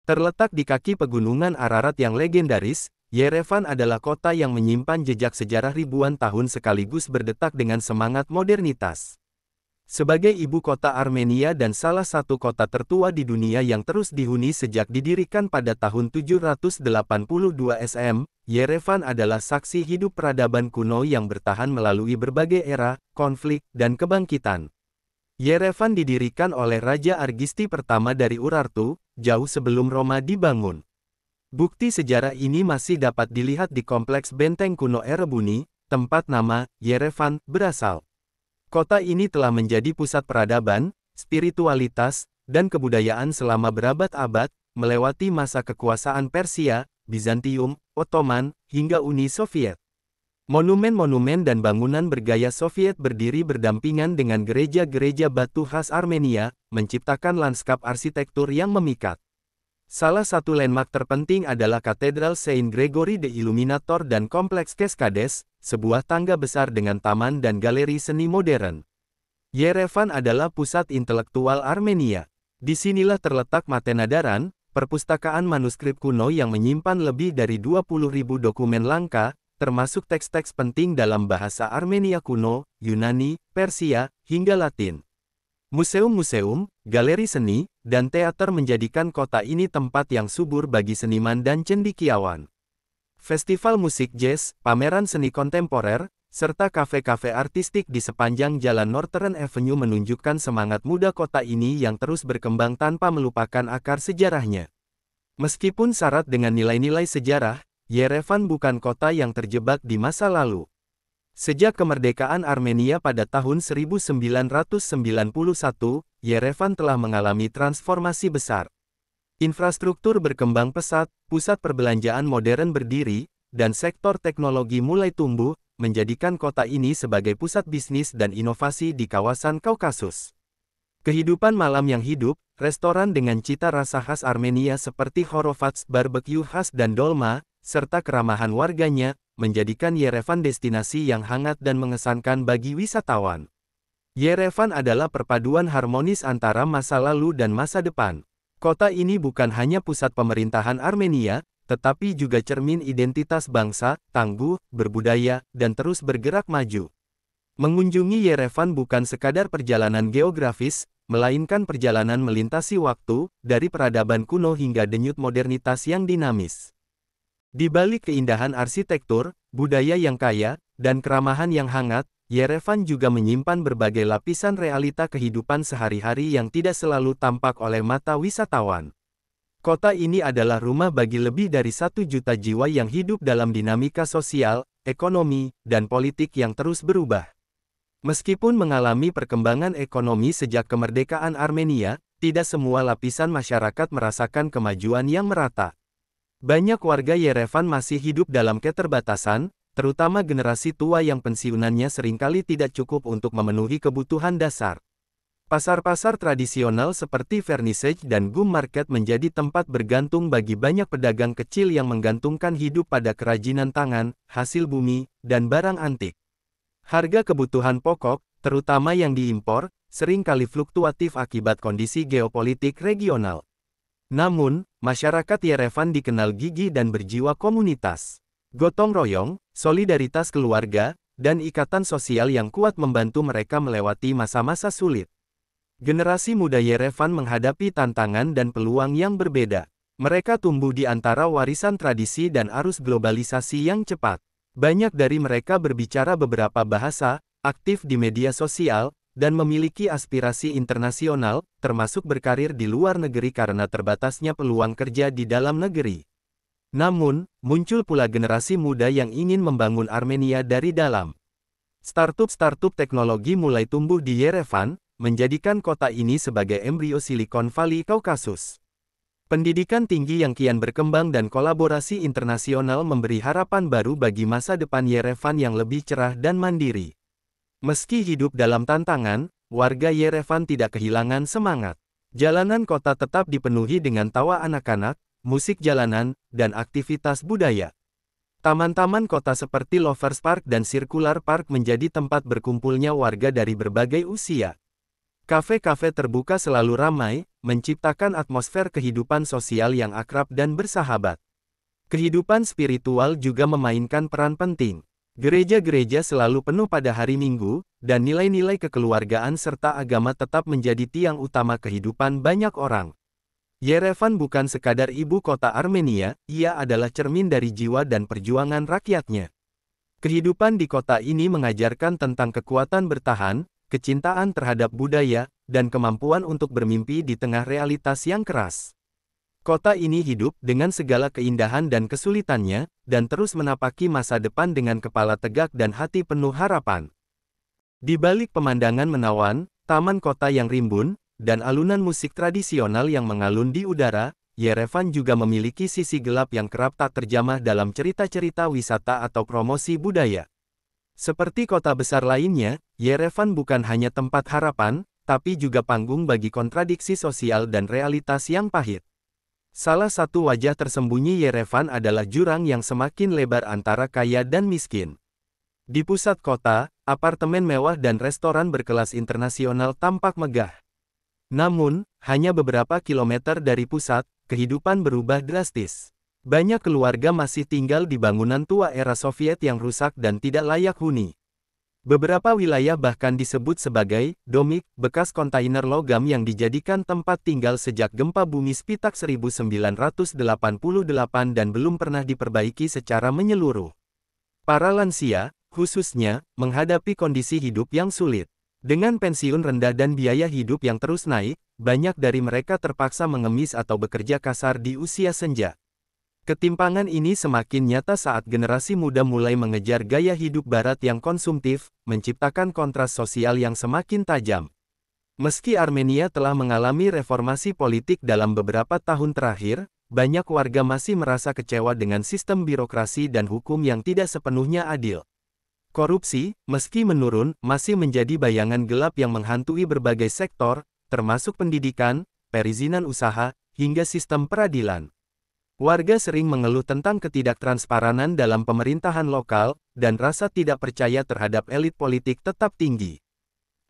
Terletak di kaki pegunungan Ararat yang legendaris, Yerevan adalah kota yang menyimpan jejak sejarah ribuan tahun sekaligus berdetak dengan semangat modernitas. Sebagai ibu kota Armenia dan salah satu kota tertua di dunia yang terus dihuni sejak didirikan pada tahun 782 SM, Yerevan adalah saksi hidup peradaban kuno yang bertahan melalui berbagai era, konflik, dan kebangkitan. Yerevan didirikan oleh Raja Argisti pertama dari Urartu, jauh sebelum Roma dibangun. Bukti sejarah ini masih dapat dilihat di kompleks benteng kuno Erebuni, tempat nama Yerevan berasal. Kota ini telah menjadi pusat peradaban, spiritualitas, dan kebudayaan selama berabad-abad, melewati masa kekuasaan Persia, Bizantium, Ottoman, hingga Uni Soviet. Monumen-monumen dan bangunan bergaya Soviet berdiri berdampingan dengan gereja-gereja batu khas Armenia, menciptakan lanskap arsitektur yang memikat. Salah satu landmark terpenting adalah Katedral Saint Gregory the Illuminator dan Kompleks Keskades, sebuah tangga besar dengan taman dan galeri seni modern. Yerevan adalah pusat intelektual Armenia. Disinilah terletak Matenadaran, perpustakaan manuskrip kuno yang menyimpan lebih dari 20.000 dokumen langka, termasuk teks-teks penting dalam bahasa Armenia kuno, Yunani, Persia, hingga Latin. Museum-museum, galeri seni, dan teater menjadikan kota ini tempat yang subur bagi seniman dan cendekiawan. Festival musik jazz, pameran seni kontemporer, serta kafe-kafe artistik di sepanjang jalan Northern Avenue menunjukkan semangat muda kota ini yang terus berkembang tanpa melupakan akar sejarahnya. Meskipun syarat dengan nilai-nilai sejarah, Yerevan bukan kota yang terjebak di masa lalu. Sejak kemerdekaan Armenia pada tahun 1991, Yerevan telah mengalami transformasi besar. Infrastruktur berkembang pesat, pusat perbelanjaan modern berdiri, dan sektor teknologi mulai tumbuh, menjadikan kota ini sebagai pusat bisnis dan inovasi di kawasan Kaukasus. Kehidupan malam yang hidup, restoran dengan cita rasa khas Armenia seperti Horovats barbecue khas dan dolma, serta keramahan warganya, menjadikan Yerevan destinasi yang hangat dan mengesankan bagi wisatawan. Yerevan adalah perpaduan harmonis antara masa lalu dan masa depan. Kota ini bukan hanya pusat pemerintahan Armenia, tetapi juga cermin identitas bangsa, tangguh, berbudaya, dan terus bergerak maju. Mengunjungi Yerevan bukan sekadar perjalanan geografis, melainkan perjalanan melintasi waktu, dari peradaban kuno hingga denyut modernitas yang dinamis. Di balik keindahan arsitektur, budaya yang kaya, dan keramahan yang hangat, Yerevan juga menyimpan berbagai lapisan realita kehidupan sehari-hari yang tidak selalu tampak oleh mata wisatawan. Kota ini adalah rumah bagi lebih dari 1 juta jiwa yang hidup dalam dinamika sosial, ekonomi, dan politik yang terus berubah. Meskipun mengalami perkembangan ekonomi sejak kemerdekaan Armenia, tidak semua lapisan masyarakat merasakan kemajuan yang merata. Banyak warga Yerevan masih hidup dalam keterbatasan, terutama generasi tua yang pensiunannya seringkali tidak cukup untuk memenuhi kebutuhan dasar. Pasar-pasar tradisional seperti Vernissage dan Gum Market menjadi tempat bergantung bagi banyak pedagang kecil yang menggantungkan hidup pada kerajinan tangan, hasil bumi, dan barang antik. Harga kebutuhan pokok, terutama yang diimpor, seringkali fluktuatif akibat kondisi geopolitik regional. Namun, masyarakat Yerevan dikenal gigih dan berjiwa komunitas. Gotong royong, solidaritas keluarga, dan ikatan sosial yang kuat membantu mereka melewati masa-masa sulit. Generasi muda Yerevan menghadapi tantangan dan peluang yang berbeda. Mereka tumbuh di antara warisan tradisi dan arus globalisasi yang cepat. Banyak dari mereka berbicara beberapa bahasa, aktif di media sosial, dan memiliki aspirasi internasional, termasuk berkarir di luar negeri karena terbatasnya peluang kerja di dalam negeri. Namun, muncul pula generasi muda yang ingin membangun Armenia dari dalam. Startup-startup teknologi mulai tumbuh di Yerevan, menjadikan kota ini sebagai embrio Silicon Valley Kaukasus. Pendidikan tinggi yang kian berkembang dan kolaborasi internasional memberi harapan baru bagi masa depan Yerevan yang lebih cerah dan mandiri. Meski hidup dalam tantangan, warga Yerevan tidak kehilangan semangat. Jalanan kota tetap dipenuhi dengan tawa anak-anak, musik jalanan, dan aktivitas budaya. Taman-taman kota seperti Lovers Park dan Circular Park menjadi tempat berkumpulnya warga dari berbagai usia. Kafe-kafe terbuka selalu ramai, menciptakan atmosfer kehidupan sosial yang akrab dan bersahabat. Kehidupan spiritual juga memainkan peran penting. Gereja-gereja selalu penuh pada hari Minggu, dan nilai-nilai kekeluargaan serta agama tetap menjadi tiang utama kehidupan banyak orang. Yerevan bukan sekadar ibu kota Armenia, ia adalah cermin dari jiwa dan perjuangan rakyatnya. Kehidupan di kota ini mengajarkan tentang kekuatan bertahan, kecintaan terhadap budaya, dan kemampuan untuk bermimpi di tengah realitas yang keras. Kota ini hidup dengan segala keindahan dan kesulitannya, dan terus menapaki masa depan dengan kepala tegak dan hati penuh harapan. Di balik pemandangan menawan, taman kota yang rimbun, dan alunan musik tradisional yang mengalun di udara, Yerevan juga memiliki sisi gelap yang kerap tak terjamah dalam cerita-cerita wisata atau promosi budaya. Seperti kota besar lainnya, Yerevan bukan hanya tempat harapan, tapi juga panggung bagi kontradiksi sosial dan realitas yang pahit. Salah satu wajah tersembunyi Yerevan adalah jurang yang semakin lebar antara kaya dan miskin. Di pusat kota, apartemen mewah dan restoran berkelas internasional tampak megah. Namun, hanya beberapa kilometer dari pusat, kehidupan berubah drastis. Banyak keluarga masih tinggal di bangunan tua era Soviet yang rusak dan tidak layak huni. Beberapa wilayah bahkan disebut sebagai domik, bekas kontainer logam yang dijadikan tempat tinggal sejak gempa bumi Spitak 1988 dan belum pernah diperbaiki secara menyeluruh. Para lansia, khususnya, menghadapi kondisi hidup yang sulit. Dengan pensiun rendah dan biaya hidup yang terus naik, banyak dari mereka terpaksa mengemis atau bekerja kasar di usia senja. Ketimpangan ini semakin nyata saat generasi muda mulai mengejar gaya hidup barat yang konsumtif, menciptakan kontras sosial yang semakin tajam. Meski Armenia telah mengalami reformasi politik dalam beberapa tahun terakhir, banyak warga masih merasa kecewa dengan sistem birokrasi dan hukum yang tidak sepenuhnya adil. Korupsi, meski menurun, masih menjadi bayangan gelap yang menghantui berbagai sektor, termasuk pendidikan, perizinan usaha, hingga sistem peradilan. Warga sering mengeluh tentang ketidaktransparan dalam pemerintahan lokal, dan rasa tidak percaya terhadap elit politik tetap tinggi.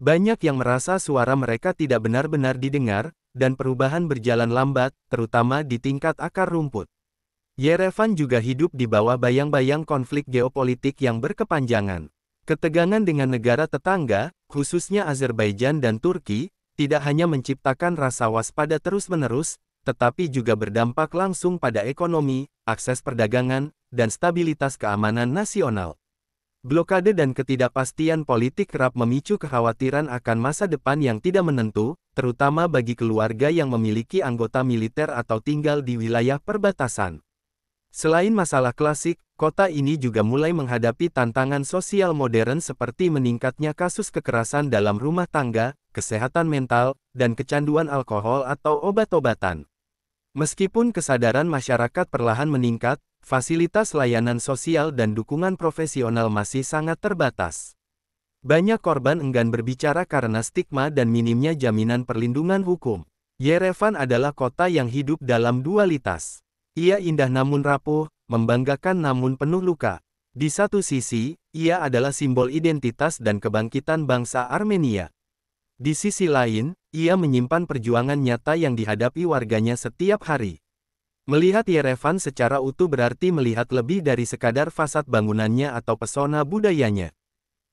Banyak yang merasa suara mereka tidak benar-benar didengar, dan perubahan berjalan lambat, terutama di tingkat akar rumput. Yerevan juga hidup di bawah bayang-bayang konflik geopolitik yang berkepanjangan. Ketegangan dengan negara tetangga, khususnya Azerbaijan dan Turki, tidak hanya menciptakan rasa waspada terus-menerus, tetapi juga berdampak langsung pada ekonomi, akses perdagangan, dan stabilitas keamanan nasional. Blokade dan ketidakpastian politik kerap memicu kekhawatiran akan masa depan yang tidak menentu, terutama bagi keluarga yang memiliki anggota militer atau tinggal di wilayah perbatasan. Selain masalah klasik, kota ini juga mulai menghadapi tantangan sosial modern seperti meningkatnya kasus kekerasan dalam rumah tangga, kesehatan mental, dan kecanduan alkohol atau obat-obatan. Meskipun kesadaran masyarakat perlahan meningkat, fasilitas layanan sosial dan dukungan profesional masih sangat terbatas. Banyak korban enggan berbicara karena stigma dan minimnya jaminan perlindungan hukum. Yerevan adalah kota yang hidup dalam dualitas. Ia indah namun rapuh, membanggakan namun penuh luka. Di satu sisi, ia adalah simbol identitas dan kebangkitan bangsa Armenia. Di sisi lain, ia menyimpan perjuangan nyata yang dihadapi warganya setiap hari. Melihat Yerevan secara utuh berarti melihat lebih dari sekadar fasad bangunannya atau pesona budayanya.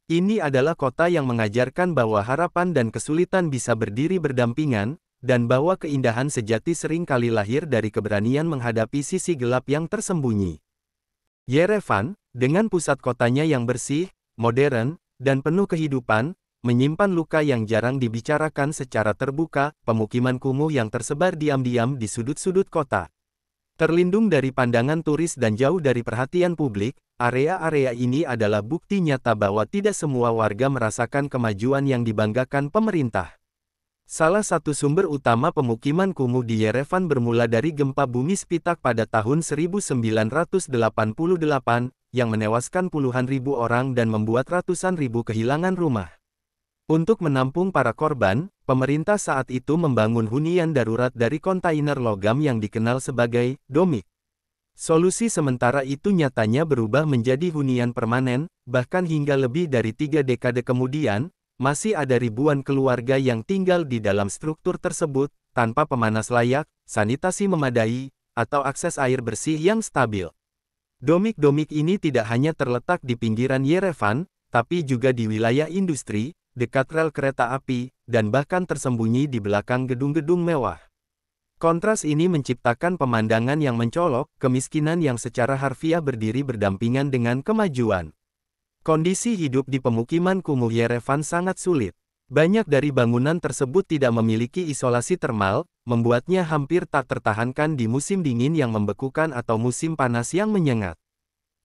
Ini adalah kota yang mengajarkan bahwa harapan dan kesulitan bisa berdiri berdampingan, dan bahwa keindahan sejati sering kali lahir dari keberanian menghadapi sisi gelap yang tersembunyi. Yerevan, dengan pusat kotanya yang bersih, modern, dan penuh kehidupan, menyimpan luka yang jarang dibicarakan secara terbuka, pemukiman kumuh yang tersebar diam-diam di sudut-sudut kota. Terlindung dari pandangan turis dan jauh dari perhatian publik, area-area ini adalah bukti nyata bahwa tidak semua warga merasakan kemajuan yang dibanggakan pemerintah. Salah satu sumber utama pemukiman kumuh di Yerevan bermula dari gempa bumi Spitak pada tahun 1988, yang menewaskan puluhan ribu orang dan membuat ratusan ribu kehilangan rumah. Untuk menampung para korban, pemerintah saat itu membangun hunian darurat dari kontainer logam yang dikenal sebagai domik. Solusi sementara itu nyatanya berubah menjadi hunian permanen, bahkan hingga lebih dari 3 dekade kemudian, masih ada ribuan keluarga yang tinggal di dalam struktur tersebut, tanpa pemanas layak, sanitasi memadai, atau akses air bersih yang stabil. Domik-domik ini tidak hanya terletak di pinggiran Yerevan, tapi juga di wilayah industri, dekat rel kereta api, dan bahkan tersembunyi di belakang gedung-gedung mewah. Kontras ini menciptakan pemandangan yang mencolok, kemiskinan yang secara harfiah berdiri berdampingan dengan kemajuan. Kondisi hidup di pemukiman kumuh Yerevan sangat sulit. Banyak dari bangunan tersebut tidak memiliki isolasi termal, membuatnya hampir tak tertahankan di musim dingin yang membekukan atau musim panas yang menyengat.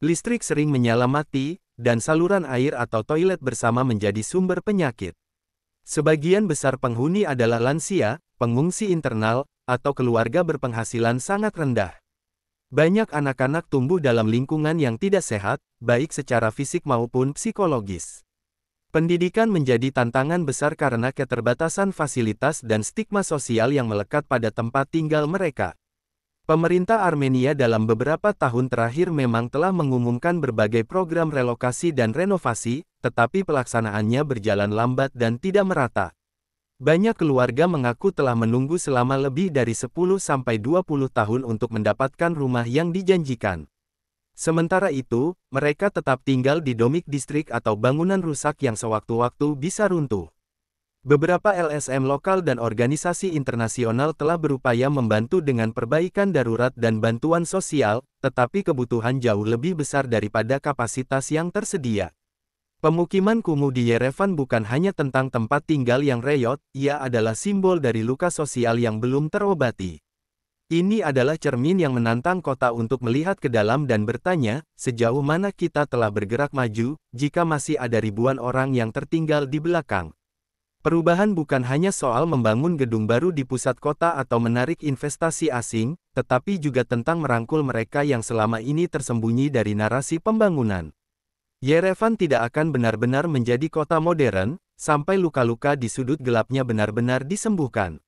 Listrik sering menyala mati, dan saluran air atau toilet bersama menjadi sumber penyakit. Sebagian besar penghuni adalah lansia, pengungsi internal, atau keluarga berpenghasilan sangat rendah. Banyak anak-anak tumbuh dalam lingkungan yang tidak sehat, baik secara fisik maupun psikologis. Pendidikan menjadi tantangan besar karena keterbatasan fasilitas dan stigma sosial yang melekat pada tempat tinggal mereka. Pemerintah Armenia dalam beberapa tahun terakhir memang telah mengumumkan berbagai program relokasi dan renovasi, tetapi pelaksanaannya berjalan lambat dan tidak merata. Banyak keluarga mengaku telah menunggu selama lebih dari 10-20 tahun untuk mendapatkan rumah yang dijanjikan. Sementara itu, mereka tetap tinggal di domik distrik atau bangunan rusak yang sewaktu-waktu bisa runtuh. Beberapa LSM lokal dan organisasi internasional telah berupaya membantu dengan perbaikan darurat dan bantuan sosial, tetapi kebutuhan jauh lebih besar daripada kapasitas yang tersedia. Pemukiman kumuh di Yerevan bukan hanya tentang tempat tinggal yang reyot, ia adalah simbol dari luka sosial yang belum terobati. Ini adalah cermin yang menantang kota untuk melihat ke dalam dan bertanya, sejauh mana kita telah bergerak maju, jika masih ada ribuan orang yang tertinggal di belakang. Perubahan bukan hanya soal membangun gedung baru di pusat kota atau menarik investasi asing, tetapi juga tentang merangkul mereka yang selama ini tersembunyi dari narasi pembangunan. Yerevan tidak akan benar-benar menjadi kota modern, sampai luka-luka di sudut gelapnya benar-benar disembuhkan.